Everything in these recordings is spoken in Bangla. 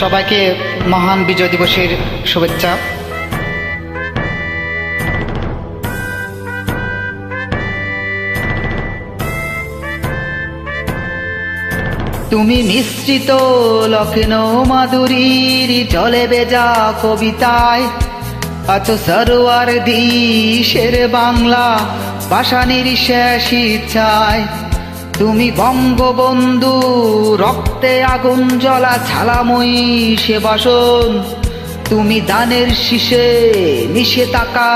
সবাইকে মহান বিজয় দিবসের শুভেচ্ছা। তুমি মিশ্রিত লখনৌ মাধুরীর জলে বেজা কবিতায় আছো সরোয়ার দিশের বাংলা ভাষানির শেষ ইচ্ছায়। তুমি বঙ্গবন্ধু রক্তে আগুন জ্বলা ঝালাময়ী সে বাসন। তুমি দানের শীষে মিশে থাকা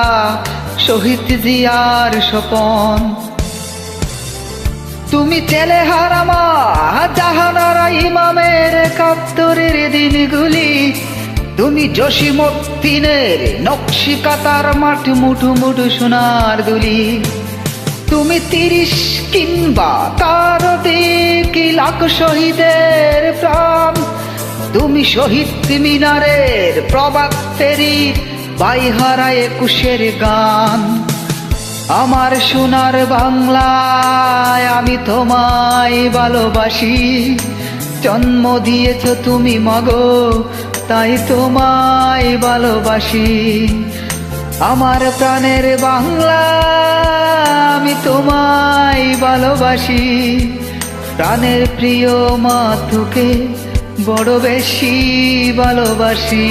শহীদ জিয়ার স্বপন। তুমি চেলে হারামা জাহানারা ইমামের একাত্তরের দিনগুলি। তুমি জসীমউদ্দিনের নকশি কাতার মাঠ মুঠু মুঠু সোনার দুলি। তুমি ৩০ কিংবা তার অধিক লাখ শহীদের প্রাণ। তুমি শহীদ মিনারের প্রভাত ফেরির বাইহারা ২১-এর গান। আমার সোনার বাংলায় আমি তোমায় ভালোবাসি। জন্ম দিয়েছ তুমি মাগো তাই তোমায় ভালোবাসি। আমার প্রাণের বাংলা আমি তোমায় ভালোবাসি। প্রাণের প্রিয় মা তোকে বড় বেশি ভালোবাসি।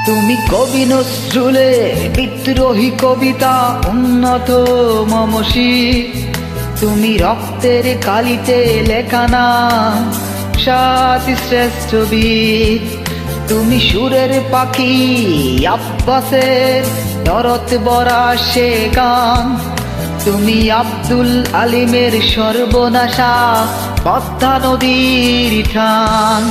তুমি কবি নজরুলের বিদ্রোহী কবিতা উন্নত মমসী। তুমি রক্তের কালিতে লেখা নাম সাত শ্রেষ্ঠ বীর। তুমি সুরের পাখি আব্বাসের দরদ বরা সে গান। তুমি আব্দুল আলিমের সর্বনাশা পদ্মা নদীর ঠান।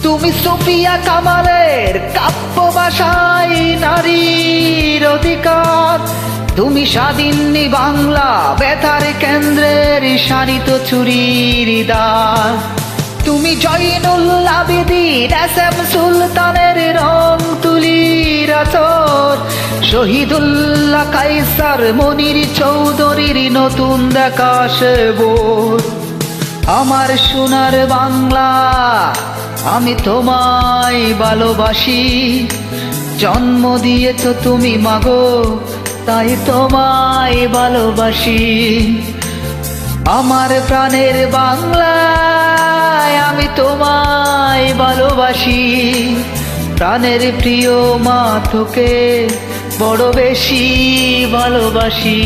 তুমি সুফিয়া কামালের কাব্য ভাষায় নারীর অধিকার। তুমি স্বাধীনী বাংলা বেতার কেন্দ্রের শানিত ছুরির দ্বার। তুমি জয়নুল আবেদিন এস.এম. সুলতানের রং তুলির আচর। শহীদুল্লাহ কায়সার মনির চৌধুরীর নতুন দেখা সে বোর। আমার সোনার বাংলা আমি তোমায় ভালোবাসি। জন্ম দিয়েছ তুমি মাগো তাই তোমায় ভালোবাসি। আমার প্রাণের বাংলায় আমি তোমায় ভালোবাসি। প্রাণের প্রিয় মা তোকে বড় বেশি ভালোবাসি।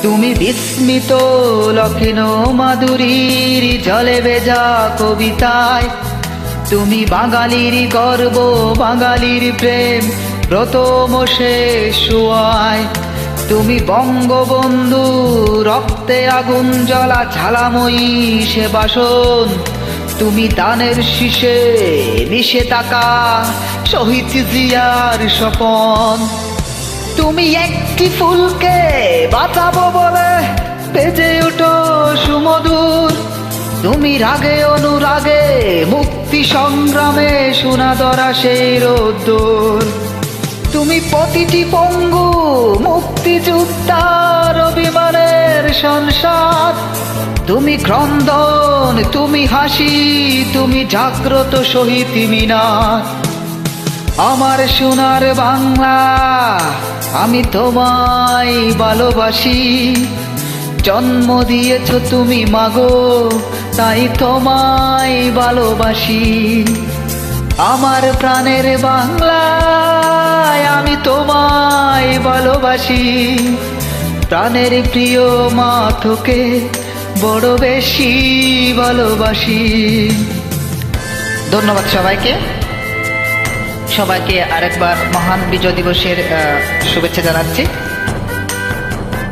তুমি বিস্মিত লখনৌ মাধুরীর জলে ভেজা কবিতায়। তুমি বাঙালির গর্ব বাঙালির প্রেম প্রথম শেষ সোয়ায়। তুমি বঙ্গবন্ধু রক্তে আগুন জ্বলা ঝালাময়ী সে বাসন। তুমি দানের শীষে মিশে থাকা শহীদ জিয়ার স্বপন। তুমি একটি ফুলকে বাঁচাবো বলে বেজে উঠো সুমধুর। তুমি রাগে অনুরাগে মুক্তি সংগ্রামে সোনা ধরা সেই রোদ্দুর। তুমি প্রতিটি পঙ্গু মুক্তিযোদ্ধার অভিমানের সংসার। তুমি ক্রন্দন তুমি হাসি তুমি জাগ্রত শহীদ মিনার। আমার সোনার বাংলা, আমি তোমায় ভালোবাসি। জন্ম দিয়েছ তুমি মাগো, তাই তোমায় ভালোবাসি। আমার প্রাণের বাংলা, আমি তোমায় ভালোবাসি। প্রাণের প্রিয় মা তোকে বড় বেশি ভালোবাসি। ধন্যবাদ সবাইকে। সবাইকে আরেকবার মহান বিজয় দিবসের শুভেচ্ছা জানাচ্ছি।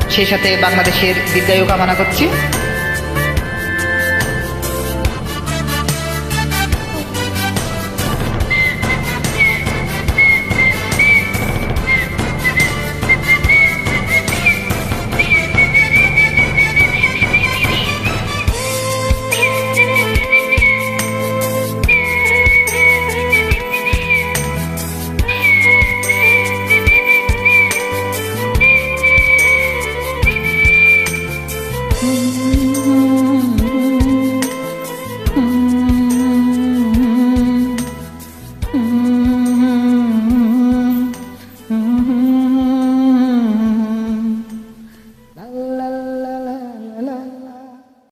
সেই সাথে বাংলাদেশের দীর্ঘায়ু কামনা করছি।